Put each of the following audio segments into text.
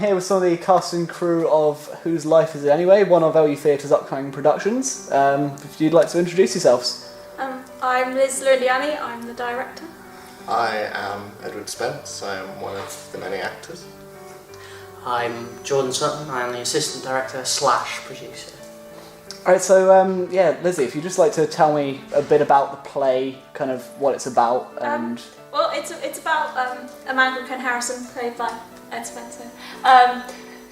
Here with some of the cast and crew of Whose Life Is It Anyway, one of LUTheatre's upcoming productions. If you'd like to introduce yourselves. I'm Lewin-Diani, I'm the director. I am Edward Spence, I am one of the many actors. I'm Jordan Sutton, I am the assistant director / producer. Alright, so yeah, Lizzie, if you'd just like to tell me a bit about the play, kind of what it's about, and... Well, it's about a man called Ken Harrison, played by Ed Spencer,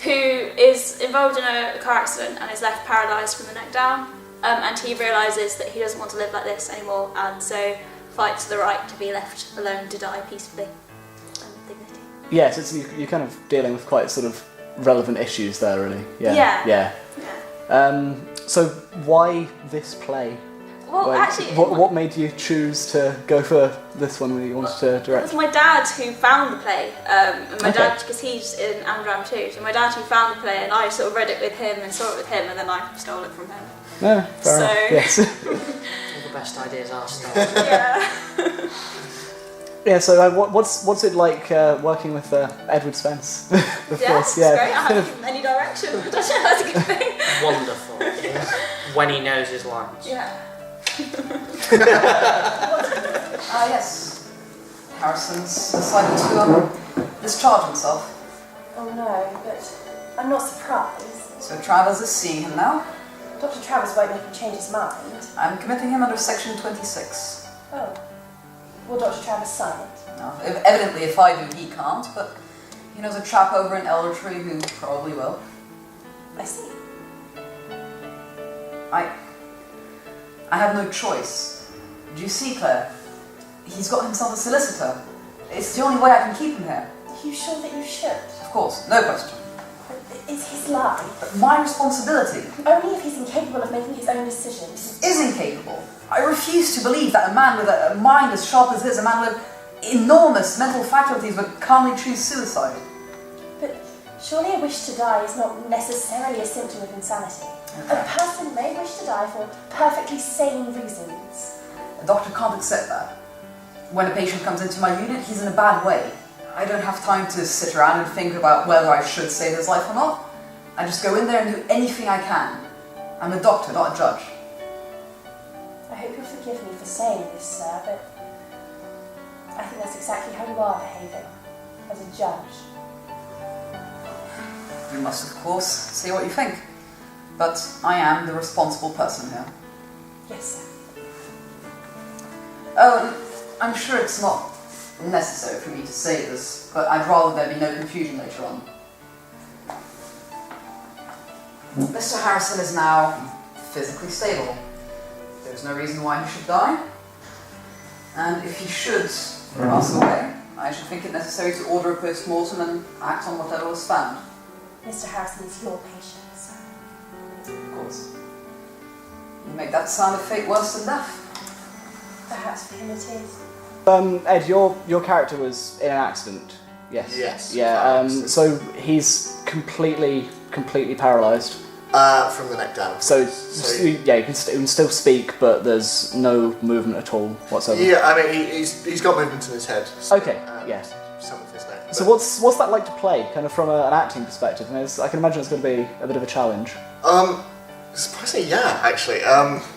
who is involved in a car accident and is left paralysed from the neck down, and he realises that he doesn't want to live like this anymore, and so fights for the right to be left alone to die peacefully and with dignity. Yes, you're kind of dealing with quite sort of relevant issues there, really. Yeah. So why this play? Well, actually... What made you choose to go for this one when you wanted to direct? It was my dad who found the play, and my dad, because he's in Amdram too, so my dad who found the play, and I sort of read it with him and saw it with him, and then I stole it from him. No, fair enough, yes. All the best ideas are stolen. Yeah. Yeah, so what's it like working with Edward Spence? It's great. I haven't given any direction. That's a good thing. Wonderful. Yeah. When he knows his lines. Yeah. Yes. Harrison's decided to discharge himself. Oh no, but I'm not surprised. So Travers is seeing him now. Dr. Travers won't make him change his mind. I'm committing him under section 26. Oh. Will Dr. Travers sign it? No, evidently if I do, he can't, but he knows a chap over in Eldertree who probably will. I see. I have no choice. Do you see, Claire? He's got himself a solicitor. It's the only way I can keep him here. Are you sure that you should? Of course, no question. But it's his life. But my responsibility. Only if he's incapable of making his own decisions. He is incapable. I refuse to believe that a man with a mind as sharp as his, a man with enormous mental faculties would calmly choose suicide. But surely a wish to die is not necessarily a symptom of insanity. Okay. A person may wish to die for perfectly sane reasons. A doctor can't accept that. When a patient comes into my unit, he's in a bad way. I don't have time to sit around and think about whether I should save his life or not. I just go in there and do anything I can. I'm a doctor, not a judge. I hope you'll forgive me for saying this, sir, but I think that's exactly how you are behaving, as a judge. You must, of course, say what you think. But I am the responsible person here. Yes, sir. Oh, and I'm sure it's not necessary for me to say this, but I'd rather there be no confusion later on. Mr. Harrison is now physically stable. There's no reason why he should die. And if he should pass away, I should think it necessary to order a post-mortem and act on whatever was found. Mr. Harrison is your patient, sir. Of course. You make that sound of fate worse than death. Perhaps for him it is. Ed, your character was in an accident. Yes. Yes. Yeah. So he's completely paralysed. From the neck down. So yeah, you can still speak, but there's no movement at all whatsoever. Yeah, I mean he's got movement in his head. So, Okay. Yeah. Some of his neck. So what's that like to play, kind of from an acting perspective? And I can imagine it's going to be a bit of a challenge. Surprisingly, yeah, actually.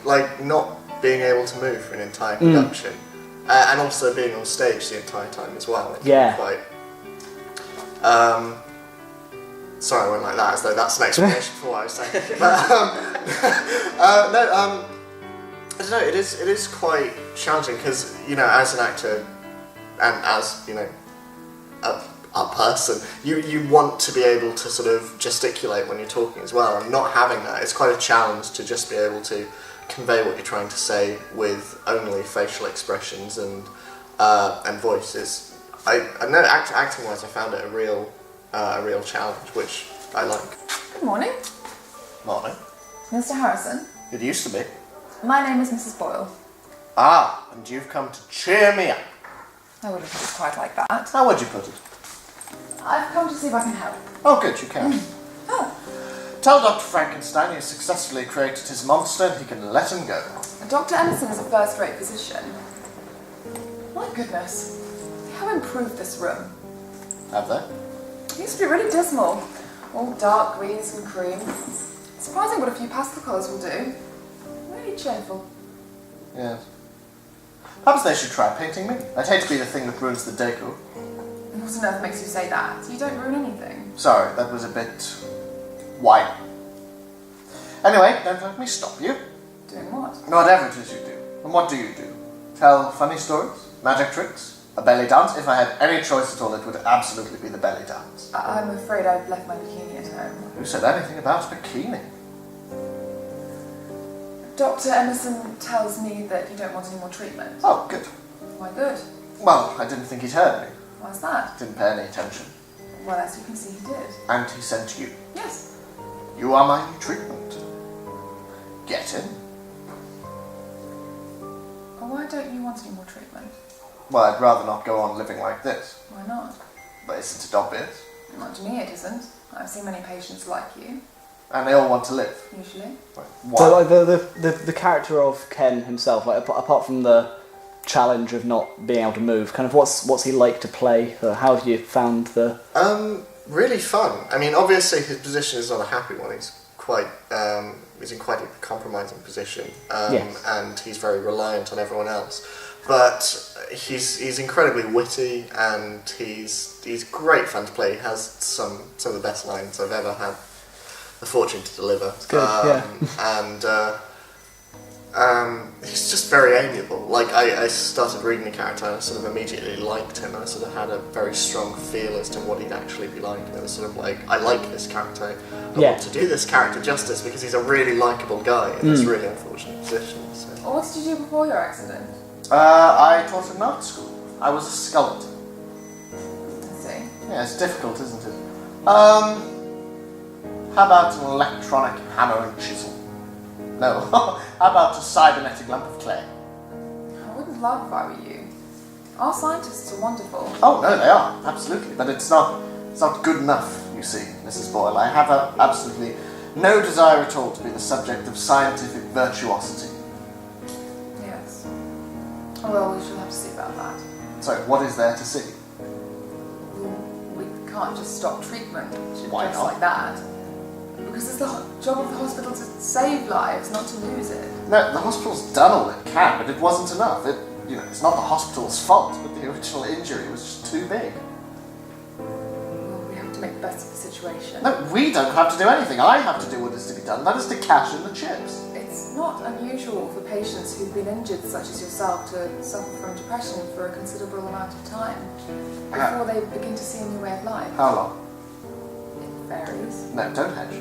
Like not being able to move for an entire production, and also being on stage the entire time as well. It's quite. Sorry, I went like that as though that's an explanation for what I was saying. But I don't know. It is quite challenging because as an actor and as a person, you want to be able to sort of gesticulate when you're talking as well, and not having that, it's quite a challenge to just be able to convey what you're trying to say with only facial expressions and voice. I know acting wise, I found it a real challenge, which I like. Good morning. Morning. Mr. Harrison. It used to be. My name is Mrs. Boyle. Ah, and you've come to cheer me up. I wouldn't put it quite like that. How would you put it? I've come to see if I can help. Oh, good, you can. Oh. Tell Dr. Frankenstein he has successfully created his monster and he can let him go. Dr. Emerson is a first-rate physician. My goodness. They have improved this room. Have they? It used to be really dismal. All dark greens and cream. Surprising what a few pastel colours will do. Really cheerful. Yes. Perhaps they should try painting me. I'd hate to be the thing that ruins the decor. What on earth makes you say that? You don't ruin anything. Sorry, that was a bit white. Anyway, don't let me stop you. Doing what? Whatever it is you do. And what do you do? Tell funny stories? Magic tricks? A belly dance? If I had any choice at all, it would absolutely be the belly dance. I'm afraid I've left my bikini at home. Who said anything about bikini? Dr. Emerson tells me that you don't want any more treatment. Oh, good. Why good? Well, I didn't think he'd heard me. Why's that? Didn't pay any attention. Well, as you can see, he did. And he sent you. Yes. You are my new treatment. Get in. Why don't you want any more treatment? Well, I'd rather not go on living like this. Why not? But isn't it obvious? Not to me, it isn't. I've seen many patients like you, And they all want to live. usually. Why? So like the character of Ken himself, like apart from the challenge of not being able to move, kind of what's he like to play? How have you found the? Really fun. I mean, obviously his position is not a happy one. He's in quite a compromising position, Yes. and he's very reliant on everyone else. But he's incredibly witty, and he's great fun to play. He has some of the best lines I've ever had the fortune to deliver. Good, And he's just very amiable. Like, I started reading the character and I sort of immediately liked him. I sort of had a very strong feel as to what he'd actually be like. And it was sort of like, I like this character. I want to do this character justice because he's a really likeable guy in this really unfortunate position. So. What did you do before your accident? I taught in art school. I was a sculptor. I see. Yeah, it's difficult, isn't it? How about an electronic hammer and chisel? No. How about a cybernetic lump of clay? I wouldn't laugh if I were you. Our scientists are wonderful. Oh no, they are absolutely, but it's not good enough. You see, Mrs. Boyle, I have absolutely no desire at all to be the subject of scientific virtuosity. Yes. Well, we shall have to see about that. So, what is there to see? We can't just stop treatment Why just not? like that. Because it's the job of the hospital to save lives, not to lose it. No, the hospital's done all it can, but it wasn't enough. It's not the hospital's fault, but the original injury was just too big. Well, we have to make the best of the situation. No, we don't have to do anything. I have to do what is to be done. That is to cash in the chips. It's not unusual for patients who've been injured, such as yourself, to suffer from depression for a considerable amount of time before they begin to see a new way of life. How long? It varies. No, don't hedge.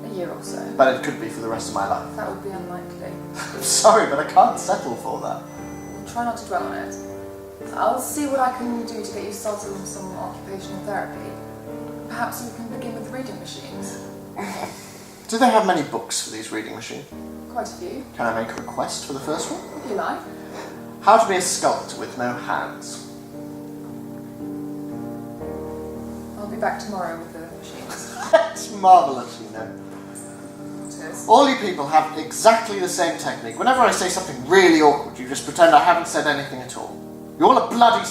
A year or so. But it could be for the rest of my life. That would be unlikely. I'm sorry, but I can't settle for that. We'll try not to dwell on it. I'll see what I can do to get you started on some occupational therapy. Perhaps you can begin with reading machines. Do they have many books for these reading machines? Quite a few, Can I make a request for the first one? if you like. How to be a sculptor with no hands. I'll be back tomorrow with the machines. That's marvellous, you know. It is. All you people have exactly the same technique. Whenever I say something really awkward, you just pretend I haven't said anything at all. You're all a bloody I'm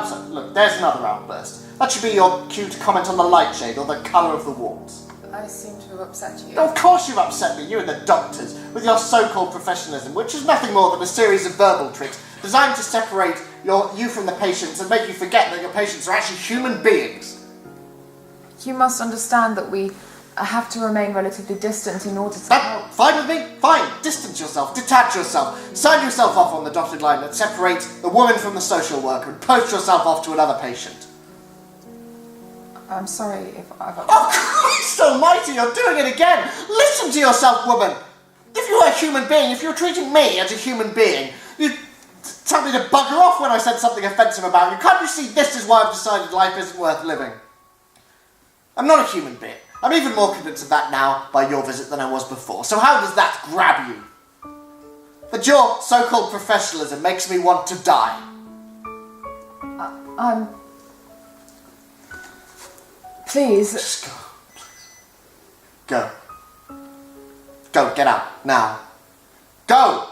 sorry. Look, there's another outburst. That should be your cue to comment on the light shade or the colour of the walls. I seem to have upset you. Of course you've upset me, you and the doctors, with your so-called professionalism, which is nothing more than a series of verbal tricks designed to separate you from the patients and make you forget that your patients are actually human beings. You must understand that we have to remain relatively distant in order to help. Fine with me? Fine. Distance yourself, detach yourself, sign yourself off on the dotted line that separates the woman from the social worker and post yourself off to another patient. I'm sorry if I've... Oh, Christ almighty, you're doing it again! Listen to yourself, woman! If you were a human being, if you were treating me as a human being, you'd tell me to bugger off when I said something offensive about you. Can't you see this is why I've decided life isn't worth living? I'm not a human being. I'm even more convinced of that now by your visit than I was before. So how does that grab you? That your so-called professionalism makes me want to die. Please. Just go, please. Go. Go, get out, now. Go!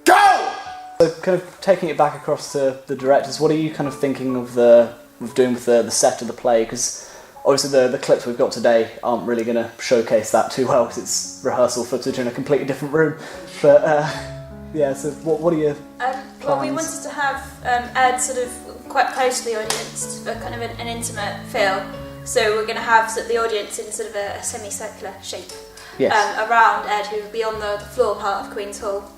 Go! So kind of taking it back across to the directors, what are you kind of thinking of the with doing with the set of the play? Because obviously the clips we've got today aren't really going to showcase that too well because it's rehearsal footage in a completely different room. But yeah, so what are your well, we wanted to have Ed sort of quite close to the audience for kind of an intimate feel. So we're going to have the audience in sort of a semicircular shape around Ed, who will be on the floor part of Queen's Hall.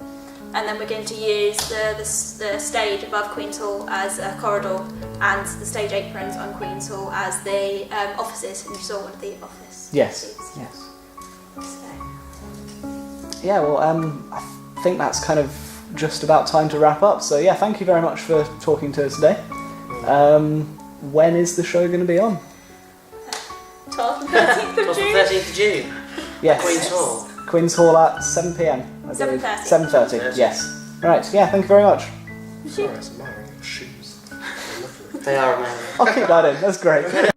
And then we're going to use the stage above Queen's Hall as a corridor and the stage aprons on Queen's Hall as the offices, and you saw one of the office Yes, seats. yes. So. Yeah, well, I think that's kind of just about time to wrap up. So yeah, thank you very much for talking to us today. When is the show going to be on? 12th and 13th of 12th June. and 13th of June. Yes. Queen's Hall. Queen's Hall at 7 p.m. 7:30. 7:30. Yes. Right. Yeah. Thank you very much. Sorry, I'm admiring your shoes. They're lovely. They are amazing. I'll keep that in. That's great.